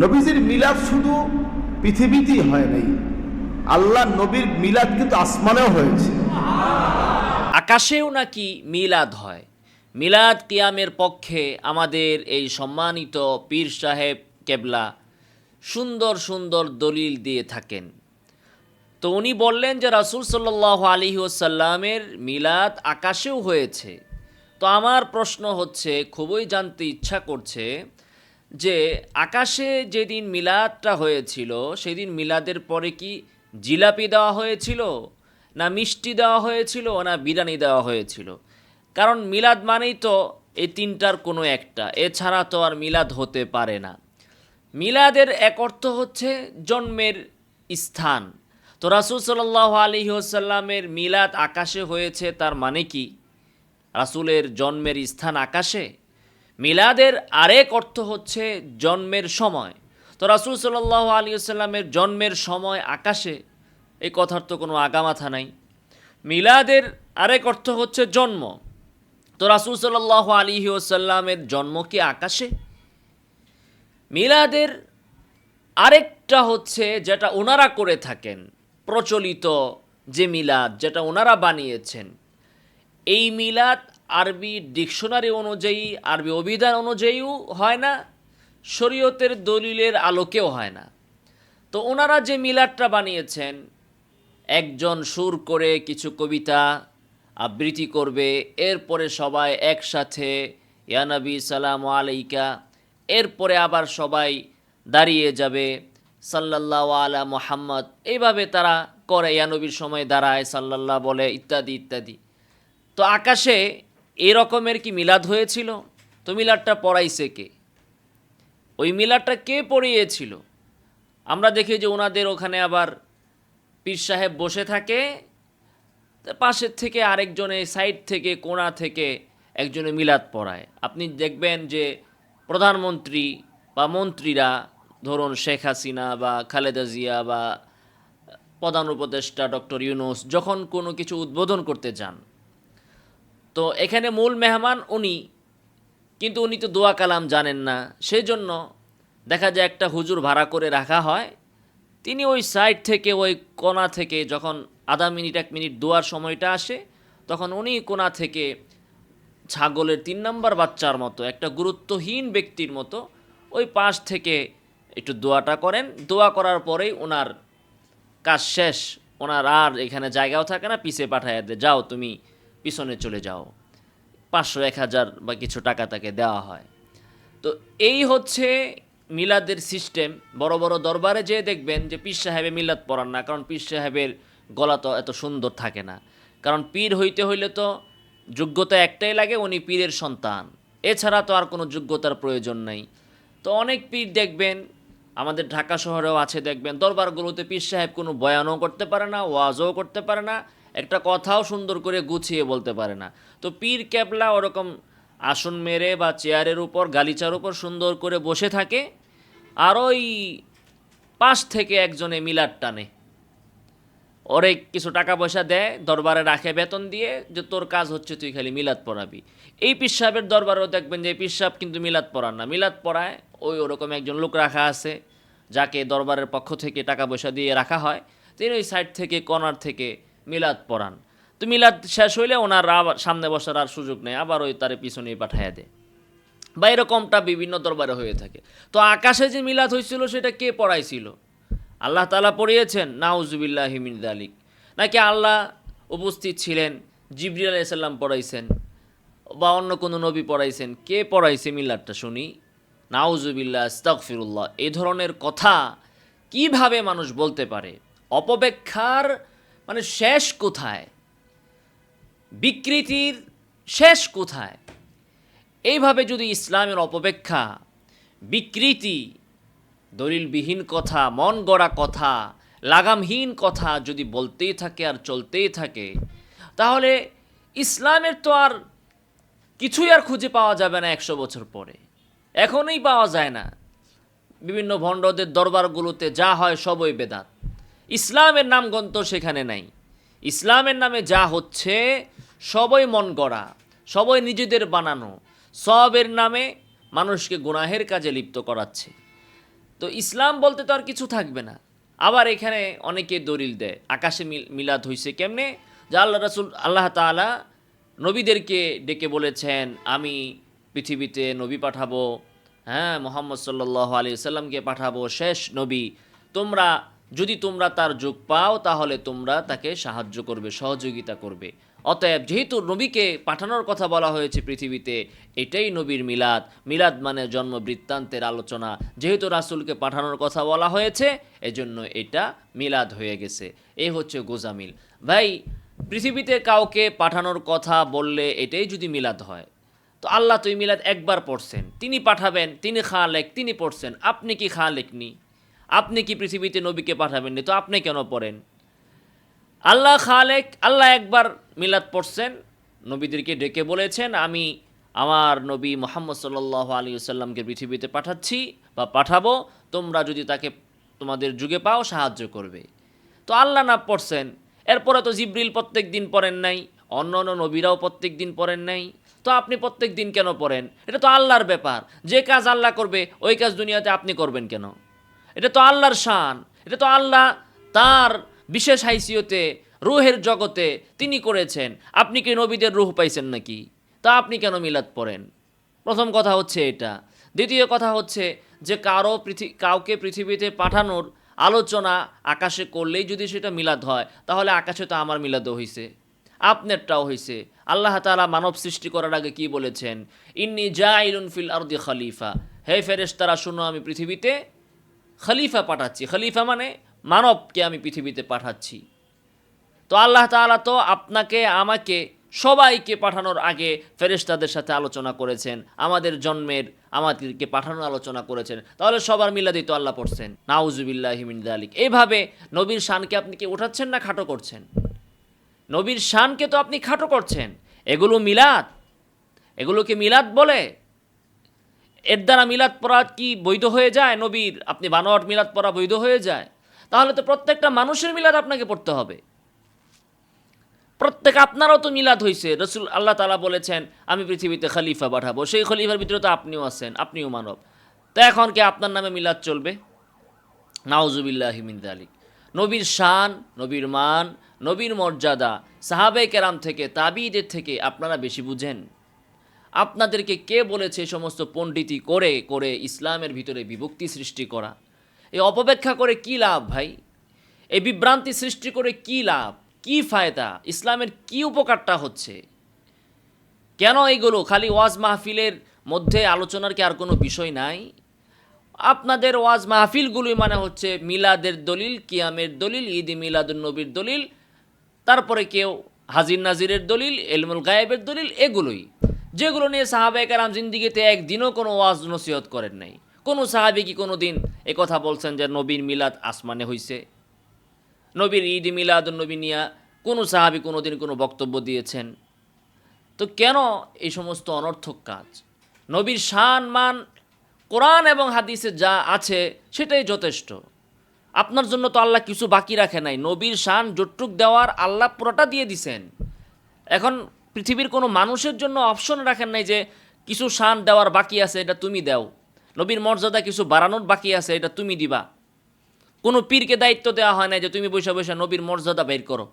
নবীজির মিলাদ শুধু পৃথিবীতেই হয় নাই, আল্লাহ নবীর মিলাদ কিন্তু আসমানেও হয়েছে। আকাশেও নাকি মিলাদ হয়। মিলাদ কিয়ামের পক্ষে আমাদের এই সম্মানিত পীর সাহেব কেবলা সুন্দর সুন্দর দলিল দিয়ে থাকেন। তো উনি বললেন যে রাসূল সাল্লাল্লাহু আলাইহি ওয়াসাল্লামের মিলাদ আকাশেও হয়েছে। তো আমার প্রশ্ন হচ্ছে, খুবই জানতে ইচ্ছা করছে যে আকাশে যেদিন মিলাদটা হয়েছিল সেদিন মিলাদের পরে কি জিলাপি দেওয়া হয়েছিল, না মিষ্টি দেওয়া হয়েছিল, না বিরিয়ানি দেওয়া হয়েছিল? কারণ মিলাদ মানেই তো এই তিনটার কোনো একটা, এছাড়া তো আর মিলাদ হতে পারে না। মিলাদের এক অর্থ হচ্ছে জন্মের স্থান। তো রাসূল সাল্লাল্লাহু আলাইহি ওয়াসাল্লামের মিলাদ আকাশে হয়েছে, তার মানে কি রাসূলের জন্মের স্থান আকাশে? মিলাদের আরেক অর্থ হচ্ছে জন্মের সময়। তো রাসূল সাল্লাল্লাহু আলাইহি ওয়াসাল্লামের জন্মের সময় আকাশে, এই কথার তো কোনো আগামাথা নাই। মিলাদের আরেক অর্থ হচ্ছে জন্ম। তো রাসূল সাল্লাল্লাহু আলাইহি ওয়াসাল্লামের জন্ম কি আকাশে? মিলাদের আরেকটা হচ্ছে যেটা ওনারা করে থাকেন, প্রচলিত যে মিলাদ যেটা ওনারা বানিয়েছেন, এই মিলাদ আরবি ডিকশনারি অনুযায়ী, আরবি অভিধান অনুযায়ীও হয় না, শরীয়তের দলিলের আলোকেও হয় না। তো ওনারা যে মিলাদটা বানিয়েছেন, একজন সুর করে কিছু কবিতা আবৃত্তি করবে, এরপরে সবাই একসাথে ইয়া নবী সালাম আলাইকা, এরপরে আবার সবাই দাঁড়িয়ে যাবে সাল্লাল্লাহু আলা মুহাম্মদ, এইভাবে তারা করে, ইয়া নবীর সময় দাঁড়ায়, সাল্লাল্লাহ বলে, ইত্যাদি ইত্যাদি। তো আকাশে এই রকমের কি মিলাদ হয়েছিল? তো মিলাদটা পড়াইছে কে? ওই মিলাদটা কে পড়িয়েছিল? আমরা দেখি যে ওনাদের ওখানে আবার পীর সাহেব বসে থাকে, পাশের থেকে আরেকজনে, সাইড থেকে, কোণা থেকে একজনে মিলাদ পড়ায়। আপনি দেখবেন যে প্রধানমন্ত্রী বা মন্ত্রীরা, ধরুন শেখ হাসিনা বা খালেদা জিয়া বা প্রধান উপদেষ্টা ডক্টর ইউনূস, যখন কোনো কিছু উদ্বোধন করতে যান, তো এখানে মূল মেহমান উনি, কিন্তু উনি তো দোয়া কালাম জানেন না, সেই জন্য দেখা যায় একটা হুজুর ভাড়া করে রাখা হয়। তিনি ওই সাইড থেকে, ওই কোণা থেকে, যখন আধা মিনিট 1 মিনিট দোয়ার সময়টা আসে, তখন উনি কোণা থেকে ছাগলের 3 নম্বর বাচ্চার মতো, একটা গুরুত্বহীন ব্যক্তির মতো ওই পাশ থেকে একটু দোয়াটা করেন। দোয়া করার পরেই ওনার কাজ শেষ, ওনার আর এখানে জায়গাও থাকে না, পিছে পাঠায় দেয়, যাও তুমি পিছনে চলে যাও। 500 1000 বা কিছু টাকা তাকে দেওয়া হয়। তো এই হচ্ছে মিলাদের সিস্টেম। বড় বড় দরবারে যেয়ে দেখবেন যে পীর সাহেবে মিলাদ পড়ান না, কারণ পীর সাহেবের গলা তো এত সুন্দর থাকে না। কারণ পীর হইতে হইলে তো যোগ্যতা একটাই লাগে, উনি পীরের সন্তান, এছাড়া তো আর কোনো যোগ্যতার প্রয়োজন নাই। তো অনেক পীর দেখবেন, আমাদের ঢাকা শহরেও আছে, দেখবেন দরবারগুলোতে পীর সাহেব কোনো বয়ানও করতে পারে না, ওয়াজও করতে পারে না, একটা কথাও সুন্দর করে গুছিয়ে বলতে পারে না। তো পীর কেবলা ওরকম আসন মেরে বা চেয়ারের উপর, গালিচার উপর সুন্দর করে বসে থাকে, আর ওই পাশ থেকে একজনে মিলাদ টানে, ওরে কিছু টাকা পয়সা দেয়, দরবারে রাখে বেতন দিয়ে, যে তোর কাজ হচ্ছে তুই খালি মিলাদ পড়াবি। এই পীর সাহেবের দরবারেও দেখবেন যে পীর সাহেব কিন্তু মিলাদ পড়ান না, মিলাদ পড়ায় ওই ওরকম একজন লোক রাখা আছে, যাকে দরবারের পক্ষ থেকে টাকা পয়সা দিয়ে রাখা হয়। তিনি ওই সাইড থেকে, কর্নার থেকে মিলাদ পড়ান। তো মিলাদ শেষ হইলে ওনার আবার সামনে বসার আর সুযোগ নেই, আবার ওই তারে পিছনেই পাঠাইয়া দেয়, বা এরকমটা বিভিন্ন দরবারে হয়ে থাকে। তো আকাশে যে মিলাদ হয়েছিল সেটা কে পড়াইছিল? আল্লাহ তাআলা পড়িয়েছেন? নাউজুবিল্লাহি মিন যালিক। নাকি আল্লাহ উপস্থিত ছিলেন, জিবরিল আলাইহিস সালাম পড়াইছেন, বা অন্য কোনো নবী পড়াইছেন? কে পড়াইছে মিলাদটা শুনি? নাউজুবিল্লাহ, আস্তাগফিরুল্লাহ। এই ধরনের কথা কিভাবে মানুষ বলতে পারে? অপব্যাখ্যার মানে শেষ কোথায়? বিকৃতির শেষ কোথায়? এইভাবে যদি ইসলামের অপব্যাখ্যা, বিকৃতি, দলিলবিহীন কথা, মন গড়া কথা, লাগামহীন কথা যদি বলতেই থাকে আর চলতেই থাকে, তাহলে ইসলামের তো আর কিছুই আর খুঁজে পাওয়া যাবে না 100 বছর পরে। এখনই পাওয়া যায় না। বিভিন্ন ভণ্ডদের দরবারগুলোতে যা হয় সবই বেদাত, ইসলামের নামগন্ধ সেখানে নাই। ইসলামের নামে যা হচ্ছে সবই মন গড়া, সবই নিজেদের বানানো, সবের নামে মানুষকে গুনাহের কাজে লিপ্ত করাচ্ছে। তো ইসলাম বলতে তো আর কিছু থাকবে না। আবার এখানে অনেকে দলিল দেয় আকাশে মিলাদ হইছে কেমনে, যে আল্লাহ তাআলা নবীদেরকে ডেকে বলেছেন আমি পৃথিবীতে নবী পাঠাবো, হ্যাঁ মুহাম্মদ সাল্লাল্লাহু আলাইহি সাল্লামকে পাঠাবো শেষ নবী, তোমরা যদি তোমরা তার যোগ পাও তাহলে তোমরা তাকে সাহায্য করবে, সহযোগিতা করবে। অতএব যেহেতু নবীকে পাঠানোর কথা বলা হয়েছে পৃথিবীতে, এটাই নবীর মিলাদ। মিলাদ মানে জন্ম বৃত্তান্তের আলোচনা। যেহেতু রাসূলকে পাঠানোর কথা বলা হয়েছে, এজন্য এটা মিলাদ হয়ে গেছে। এই হচ্ছে গোজামিল। ভাই, পৃথিবীতে কাউকে পাঠানোর কথা বললে এটাই যদি মিলাদ হয়, তো আল্লাহ তো এই মিলাদ একবার পড়ছেন, তিনি পাঠাবেন, তিনি খালেক, তিনি পড়ছেন। আপনি কি খালেক নি? আপনি কি পৃথিবীতে নবীকে পাঠাবেননি, তো আপনি কেন পড়েন? আল্লাহ খালেক, আল্লাহ একবার মিলাদ পড়ছেন, নবীদেরকে ডেকে বলেছেন আমি আমার নবী মুহাম্মদ সাল্লাল্লাহু আলাইহি ওয়াসাল্লামকে পৃথিবীতে পাঠাচ্ছি বা পাঠাবো, তোমরা যদি তাকে তোমাদের যুগে পাও সাহায্য করবে। তো আল্লাহ না পড়ছেন, এরপরে তো জিবরিল প্রত্যেক দিন পড়েন নাই, অন্য অন্য নবীরাও প্রত্যেক দিন পড়েন নাই, তো আপনি প্রত্যেক দিন কেন পড়েন? এটা তো আল্লাহর ব্যাপার। যে কাজ আল্লাহ করবে ওই কাজ দুনিয়াতে আপনি করবেন কেন? এটা তো আল্লাহর শান, এটা তো আল্লাহ তার বিশেষ হাইসিয়তে রুহের জগতে তিনি করেছেন। আপনি কি নবীদের রুহ পাইছেন নাকি? তা আপনি কেন মিলাদ পড়েন? প্রথম কথা হচ্ছে এটা। দ্বিতীয় কথা হচ্ছে যে কাউকে পৃথিবীতে পাঠানোর আলোচনা আকাশে করলেই যদি সেটা মিলাদ হয়, তাহলে আকাশে তো আমার মিলাদও হয়েছে, আপনারটাও হয়েছে। আল্লাহ তাআলা মানব সৃষ্টি করার আগে কি বলেছেন? ইন্নী জাইলুন ফিল আরদি খলিফা, হে ফেরেশতারা শুনো, আমি পৃথিবীতে খলিফা পাঠাচ্ছি। খলিফা মানে মানবকে আমি পৃথিবীতে পাঠাচ্ছি। তো আল্লাহ তাআলা তো আপনাকে আমাকে সবাইকে পাঠানোর আগে ফেরেশতাদের সাথে আলোচনা করেছেন, আমাদের জন্মের আমাদেরকে পাঠানোর আলোচনা করেছেন। তাহলে সবার মিলাদই তো আল্লাহ পড়ছেন। নাউজুবিল্লাহি মিন যালিক। এইভাবে নবীর শানকে আপনি কি উঠাচ্ছেন না খাটো করছেন? নবীর শানকে তো আপনি খাটো করছেন। এগুলো মিলাদ? এগুলোকে মিলাদ বলে? এর দ্বারা মিলাদ পড়া কি বৈধ হয়ে যায়? নবীর আপনি বানোয়াট মিলাদ পড়া বৈধ হয়ে যায়? তাহলে তো প্রত্যেকটা মানুষের মিলাদ আপনাকে পড়তে হবে। আপনারও তো মিলাদ হয়েছে। রসুল আল্লাহ তাআলা বলেছেন আমি পৃথিবীতে খলিফা পাঠাবো, সেই খলিফার ভিতরে তো আপনিও আছেন, আপনিও মানব। তো এখন কি আপনার নামে মিলাদ চলবে? নাউজুবিল্লাহি মিন যালিক। নবীর শান, নবীর মান, নবীর মর্যাদা সাহাবে কেরাম থেকে, তাবিঈদের থেকে আপনারা বেশি বুঝেন। আপনাদেরকে কে বলেছে সমস্ত পণ্ডিতি করে করে ইসলামের ভিতরে বিভক্তি সৃষ্টি করা? এই অপব্যাখ্যা করে কি লাভ ভাই? এই বিভ্রান্তি সৃষ্টি করে কি লাভ, কি ফায়দা? ইসলামের কি উপকারটা হচ্ছে? কেন এইগুলো? খালি ওয়াজ মাহফিলের মধ্যে আলোচনার কি আর কোনো বিষয় নাই? আপনাদের ওয়াজ মাহফিলগুলোই মানে হচ্ছে মিলাদের দলিল, কিয়ামের দলিল, ঈদ মিলাদুন নবীর দলিল, তারপরে কেউ হাজির নাজিরের দলিল, ইলমুল গায়েবের দলিল, এগুলোই, যেগুলো নিয়ে সাহাবায়ে কেরাম জিন্দিগিতে একদিনও কোনো ওয়াজ নসিহত করেন নাই। কোনো সাহাবী কি কোনো দিন কথা বলছেন যে নবীর মিলাদ আসমানে হইছে? নবীর ঈদ মিলাদুন নবী নিয়া কোনো সাহাবী কোনো দিন কোনো বক্তব্য দিয়েছেন? তো কেন এই সমস্ত অনর্থক কাজ? নবীর শান মান কোরআন এবং হাদিসে যা আছে সেটাই যথেষ্ট। আপনার জন্য তো আল্লাহ কিছু বাকি রাখে নাই। নবীর শান যতটুক দেওয়ার আল্লাহ পুরোটা দিয়ে দিছেন। এখন পৃথিবীর কোনো মানুষের জন্য অপশন রাখেন নাই যে কিছু শান দেওয়ার বাকি আছে, এটা তুমি দাও। নবীর মর্যাদা কিছু বাড়ানোর বাকি আছে, এটা তুমি দিবা। কোনো পীরকে দায়িত্ব দেওয়া হয় না যে তুমি বসে বসে নবীর মর্যাদা বের করো,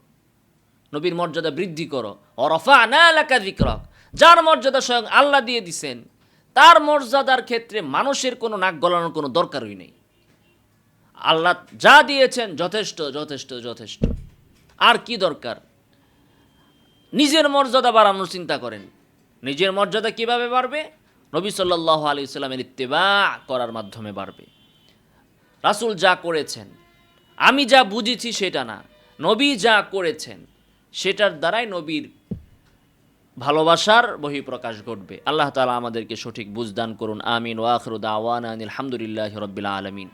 নবীর মর্যাদা বৃদ্ধি করো। ওয়ারাফা'না লাকা যিকরাক, যার মর্যাদা স্বয়ং আল্লাহ দিয়ে দিছেন, তার মর্যাদার ক্ষেত্রে মানুষের কোনো নাক গলানোর কোনো দরকারই নেই। আল্লাহ যা দিয়েছেন যথেষ্ট, যথেষ্ট, যথেষ্ট। আর কি দরকার? নিজের মর্যাদা বাড়ানোর চিন্তা করেন। নিজের মর্যাদা কিভাবে বাড়বে? নবী সাল্লাল্লাহু আলাইহি সাল্লামের ইত্তেবা করার মাধ্যমে বাড়বে। রাসূল যা করেছেন, আমি যা বুঝেছি সেটা না, নবী যা করেছেন সেটার দ্বারাই নবীর ভালোবাসার বহিঃপ্রকাশ ঘটবে। আল্লাহ তাআলা আমাদেরকে সঠিক বুঝদান করুন। আমিন। ওয়া আখিরু দাওয়ানা আনিল হামদুলিল্লাহি রাব্বিল আলামিন।